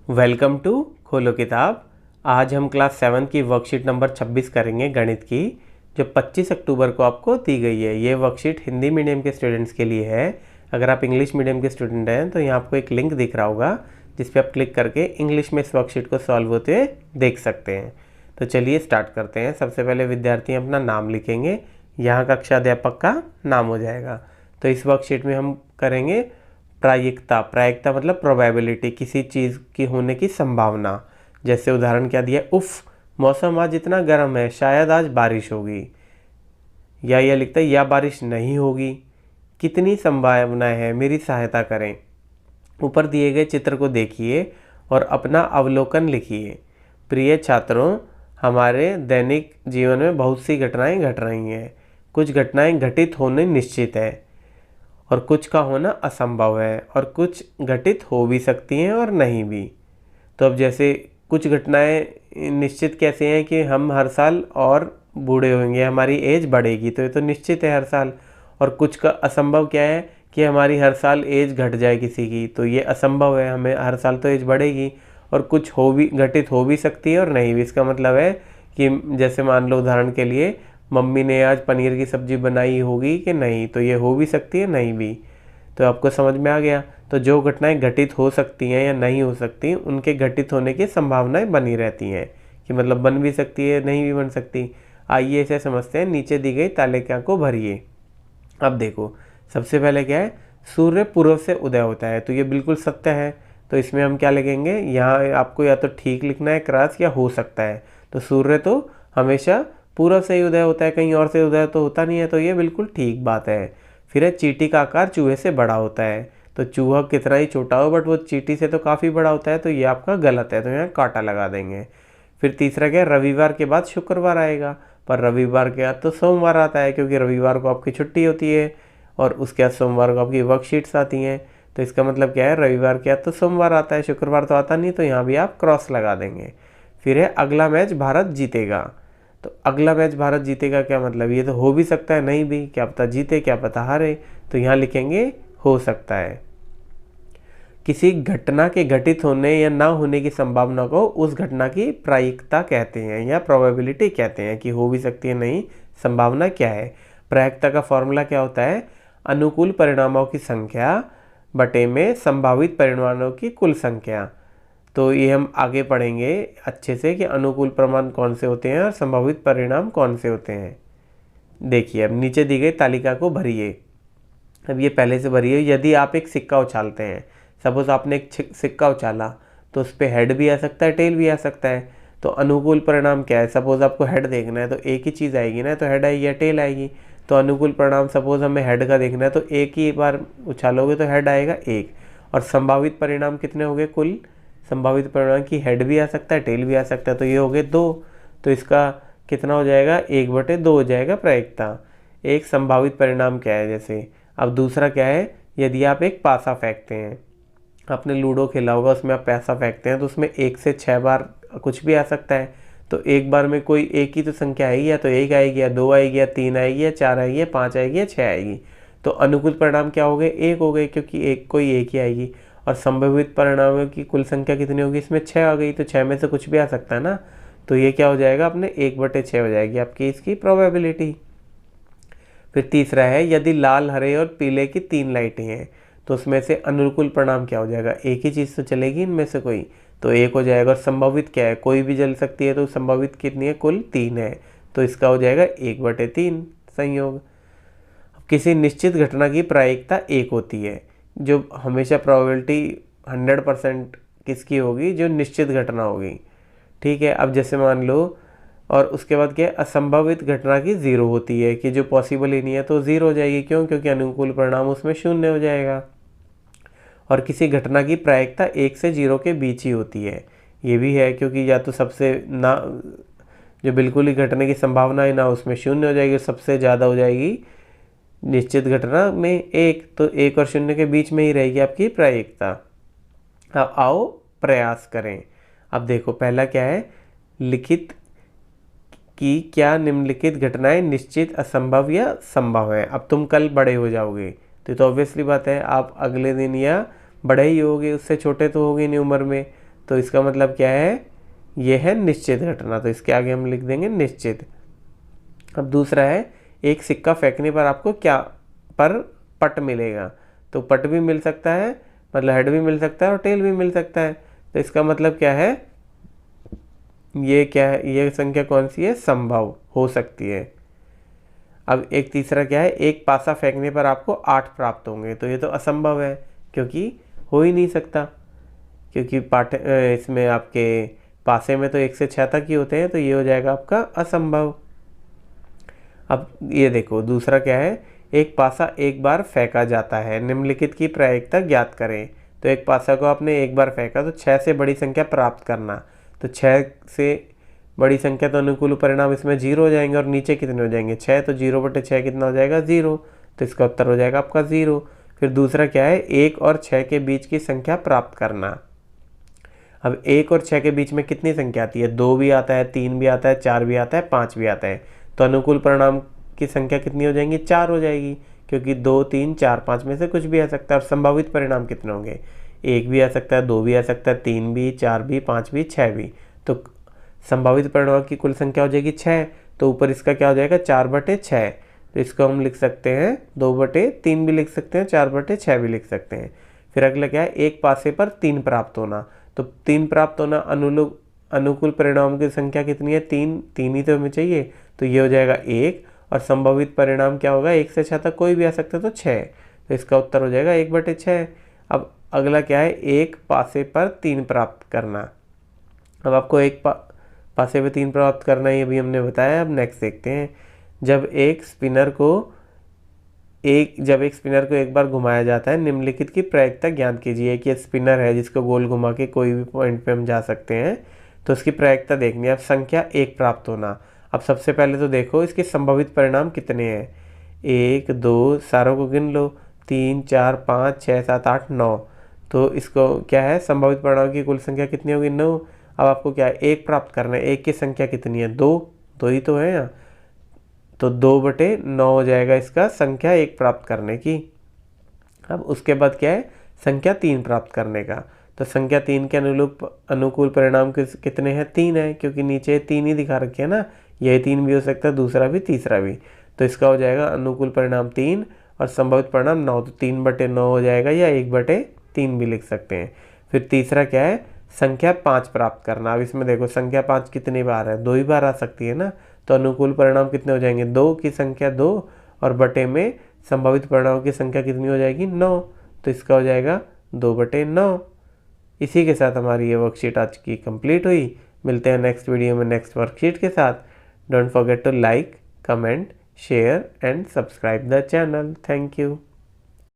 Welcome to खोलो किताब। आज हम क्लास 7 की वर्कशीट नंबर 26 करेंगे गणित की, जो 25 अक्टूबर को आपको दी गई है। ये वर्कशीट हिंदी मीडियम के स्टूडेंट्स के लिए है। अगर आप इंग्लिश मीडियम के स्टूडेंट हैं तो यहाँ आपको एक लिंक दिख रहा होगा जिस पे आप क्लिक करके इंग्लिश में इस वर्कशीट को सॉल्व होते हुए देख सकते हैं। तो चलिए स्टार्ट करते हैं। सबसे पहले विद्यार्थी अपना नाम लिखेंगे, यहाँ कक्षा अध्यापक का नाम हो जाएगा। तो इस वर्कशीट में हम करेंगे प्रायिकता। प्रायिकता मतलब प्रोबेबिलिटी, किसी चीज़ की होने की संभावना। जैसे उदाहरण क्या दिया, उफ मौसम आज इतना गर्म है, शायद आज बारिश होगी। या यह लिखता है या बारिश नहीं होगी, कितनी संभावनाएं हैं, मेरी सहायता करें। ऊपर दिए गए चित्र को देखिए और अपना अवलोकन लिखिए। प्रिय छात्रों, हमारे दैनिक जीवन में बहुत सी घटनाएं घट रही हैं। कुछ घटनाएं घटित होने निश्चित है और कुछ का होना असंभव है, और कुछ घटित हो भी सकती हैं और नहीं भी। तो अब जैसे कुछ घटनाएं निश्चित कैसे हैं कि हम हर साल और बूढ़े होंगे, हमारी एज बढ़ेगी, तो ये तो निश्चित है हर साल। और कुछ का असंभव क्या है कि हमारी हर साल एज घट जाए किसी की, तो ये असंभव है, हमें हर साल तो एज बढ़ेगी। और कुछ हो भी घटित हो भी सकती है और नहीं भी। इसका मतलब है कि जैसे मान लो उदाहरण के लिए मम्मी ने आज पनीर की सब्ज़ी बनाई होगी कि नहीं, तो ये हो भी सकती है नहीं भी। तो आपको समझ में आ गया। तो जो घटनाएं घटित हो सकती हैं या नहीं हो सकती, उनके घटित होने की संभावनाएं बनी रहती हैं, कि मतलब बन भी सकती है नहीं भी बन सकती। आइए इसे समझते हैं। नीचे दी गई तालिका को भरिए। अब देखो सबसे पहले क्या है, सूर्य पूर्व से उदय होता है, तो ये बिल्कुल सत्य है। तो इसमें हम क्या लिखेंगे, यहाँ आपको या तो ठीक लिखना है क्रॉस, या हो सकता है। तो सूर्य तो हमेशा पूर्व से ही उदय होता है, कहीं और से उदय तो होता नहीं है, तो ये बिल्कुल ठीक बात है। फिर है चींटी का आकार चूहे से बड़ा होता है। तो चूहा कितना ही छोटा हो बट वो चींटी से तो काफ़ी बड़ा होता है, तो ये आपका गलत है, तो यहाँ कांटा लगा देंगे। फिर तीसरा क्या है, रविवार के बाद शुक्रवार आएगा, पर रविवार के बाद तो सोमवार आता है, क्योंकि रविवार को आपकी छुट्टी होती है और उसके बाद सोमवार को आपकी वर्कशीट्स आती हैं। तो इसका मतलब क्या है, रविवार के बाद तो सोमवार आता है, शुक्रवार तो आता नहीं, तो यहाँ भी आप क्रॉस लगा देंगे। फिर है अगला मैच भारत जीतेगा। तो अगला मैच भारत जीतेगा क्या मतलब, ये तो हो भी सकता है नहीं भी, क्या पता जीते क्या पता हारे, तो यहाँ लिखेंगे हो सकता है। किसी घटना के घटित होने या ना होने की संभावना को उस घटना की प्रायिकता कहते हैं या प्रोबेबिलिटी कहते हैं, कि हो भी सकती है नहीं, संभावना क्या है। प्रायिकता का फॉर्मूला क्या होता है, अनुकूल परिणामों की संख्या बटे में संभावित परिणामों की कुल संख्या। तो ये हम आगे पढ़ेंगे अच्छे से कि अनुकूल प्रमाण कौन से होते हैं और संभावित परिणाम कौन से होते हैं। देखिए अब नीचे दी गई तालिका को भरिए। अब ये पहले से भरिए। यदि आप एक सिक्का उछालते हैं, सपोज आपने एक सिक्का उछाला, तो उस पर हेड भी आ सकता है टेल भी आ सकता है। तो अनुकूल परिणाम क्या है, सपोज आपको हेड देखना है तो एक ही चीज़ आएगी ना, तो हेड आएगी या टेल आएगी। तो अनुकूल परिणाम सपोज हमें हेड का देखना है, तो एक ही बार उछालोगे तो हेड आएगा एक। और संभावित परिणाम कितने हो गए कुल, संभावित परिणाम की हेड भी आ सकता है टेल भी आ सकता है, तो ये हो गए 2। तो इसका कितना हो जाएगा, 1/2 हो जाएगा प्रायिकता। एक संभावित परिणाम क्या है जैसे। अब दूसरा क्या है, यदि आप एक पासा फेंकते हैं, आपने लूडो खेला होगा, उसमें आप पैसा फेंकते हैं, तो उसमें 1 से 6 बार कुछ भी आ सकता है। तो एक बार में कोई एक ही तो संख्या आएगी, या तो 1 आएगी या 2 आएगी या 3 आएगी या 4 आएगी या 5 आएगी या 6 आएगी। तो अनुकूल परिणाम क्या हो गए, 1 हो गए, क्योंकि एक कोई एक ही आएगी। और संभावित परिणामों की कुल संख्या कितनी होगी, इसमें 6 आ गई, तो 6 में से कुछ भी आ सकता है ना, तो ये क्या हो जाएगा अपने 1/6 हो जाएगी आपकी इसकी प्रोबेबिलिटी। फिर तीसरा है, यदि लाल हरे और पीले की 3 लाइटें हैं, तो उसमें से अनुकूल परिणाम क्या हो जाएगा, एक ही चीज़ तो चलेगी इनमें से कोई, तो 1 हो जाएगा। और संभावित क्या है, कोई भी जल सकती है, तो संभावित कितनी है, कुल 3 है, तो इसका हो जाएगा 1/3 संयोग। किसी निश्चित घटना की प्रायिकता 1 होती है, जो हमेशा प्रोबेबिलिटी 100% किसकी होगी, जो निश्चित घटना होगी। ठीक है, अब जैसे मान लो, और उसके बाद क्या है, असंभावित घटना की 0 होती है, कि जो पॉसिबल ही नहीं है, तो 0 हो जाएगी। क्यों, क्योंकि अनुकूल परिणाम उसमें 0 हो जाएगा। और किसी घटना की प्रायिकता 1 से 0 के बीच ही होती है, ये भी है, क्योंकि या तो सबसे ना जो बिल्कुल ही घटने की संभावना है ना, उसमें 0 हो जाएगी, सबसे ज़्यादा हो जाएगी निश्चित घटना में 1, तो 1 और 0 के बीच में ही रहेगी आपकी प्रायिकता। अब आओ प्रयास करें। अब देखो पहला क्या है, लिखित कि क्या निम्नलिखित घटनाएं निश्चित असंभव या संभव है। अब तुम कल बड़े हो जाओगे, तो ऑब्वियसली बात है आप अगले दिन या बड़े ही होगे, उससे छोटे तो होगे नहीं उम्र में, तो इसका मतलब क्या है, ये है निश्चित घटना, तो इसके आगे हम लिख देंगे निश्चित। अब दूसरा है, एक सिक्का फेंकने पर आपको क्या पर पट मिलेगा। तो पट भी मिल सकता है, मतलब हेड भी मिल सकता है और टेल भी मिल सकता है। तो इसका मतलब क्या है, ये क्या है, ये संख्या कौन सी है, संभव हो सकती है। अब एक तीसरा क्या है, एक पासा फेंकने पर आपको 8 प्राप्त होंगे। तो ये तो असंभव है, क्योंकि हो ही नहीं सकता, क्योंकि इसमें आपके पासे में तो 1 से 6 तक ही होते हैं, तो ये हो जाएगा आपका असंभव। अब ये देखो दूसरा क्या है, एक पासा एक बार फेंका जाता है, निम्नलिखित की प्रायिकता ज्ञात करें। तो एक पासा को आपने एक बार फेंका तो 6 से बड़ी संख्या प्राप्त करना। तो 6 से बड़ी संख्या तो अनुकूल परिणाम इसमें 0 हो जाएंगे, और नीचे कितने हो जाएंगे 6, तो 0/6 कितना हो जाएगा 0। तो इसका उत्तर हो जाएगा आपका 0। फिर दूसरा क्या है, 1 और 6 के बीच की संख्या प्राप्त करना। अब 1 और 6 के बीच में कितनी संख्या आती है, 2 भी आता है, 3 भी आता है, 4 भी आता है, 5 भी आता है। तो अनुकूल परिणाम की संख्या कितनी हो जाएंगी, 4 हो जाएगी, क्योंकि 2, 3, 4, 5 में से कुछ भी आ सकता है। और संभावित परिणाम कितने होंगे, 1 भी आ सकता है, 2 भी आ सकता है, 3 भी, 4 भी, 5 भी, 6 भी। तो संभावित परिणाम की कुल संख्या हो जाएगी 6। तो ऊपर इसका क्या हो जाएगा, 4/6। तो इसको हम लिख सकते हैं 2/3 भी लिख सकते हैं, 4/6 भी लिख सकते हैं। फिर अगला क्या है, एक पासे पर 3 प्राप्त होना। तो 3 प्राप्त होना, अनुकूल परिणाम की संख्या कितनी है, 3 ही तो हमें चाहिए। तो ये हो जाएगा 1, और संभावित परिणाम क्या होगा, 1 से 6 तक कोई भी आ सकता है, तो 6। तो इसका उत्तर हो जाएगा 1/6। अब अगला क्या है, एक पासे पर 3 प्राप्त करना। अब आपको एक पासे पे 3 प्राप्त करना है, ये भी हमने बताया। अब नेक्स्ट देखते हैं, जब एक स्पिनर को एक बार घुमाया जाता है, निम्नलिखित की प्रायिकता ज्ञात कीजिए। कि स्पिनर है जिसको गोल घुमा के कोई भी पॉइंट पे हम जा सकते हैं, तो उसकी प्रायिकता देखनी है। अब संख्या 1 प्राप्त होना। अब सबसे पहले तो देखो इसके संभावित परिणाम कितने हैं, 1, 2, सारों को गिन लो, 3, 4, 5, 6, 7, 8, 9। तो इसको क्या है, संभावित परिणाम की कुल संख्या कितनी होगी, 9। अब आपको क्या है, 1 प्राप्त करना है। 1 की संख्या कितनी है, 2 ही तो है यहाँ। तो 2/9 हो जाएगा इसका संख्या 1 प्राप्त करने की। अब उसके बाद क्या है, संख्या 3 प्राप्त करने का। तो संख्या 3 के अनुकूल परिणाम कितने हैं, 3 है, क्योंकि नीचे 3 ही दिखा रखे है ना। यही 3 भी हो सकता है, दूसरा भी, तीसरा भी। तो इसका हो जाएगा अनुकूल परिणाम 3 और संभावित परिणाम 9। तो 3/9 हो जाएगा, या 1/3 भी लिख सकते हैं। फिर तीसरा क्या है, संख्या 5 प्राप्त करना। अब इसमें देखो संख्या 5 कितनी बार है, 2 ही बार आ सकती है ना। तो अनुकूल परिणाम कितने हो जाएंगे, 2 की संख्या 2, और बटे में संभावित परिणामों की संख्या कितनी हो जाएगी, 9। तो इसका हो जाएगा 2/9। इसी के साथ हमारी ये वर्कशीट आज की कंप्लीट हुई। मिलते हैं नेक्स्ट वीडियो में नेक्स्ट वर्कशीट के साथ। Don't forget to like, comment, share and subscribe the channel. Thank you.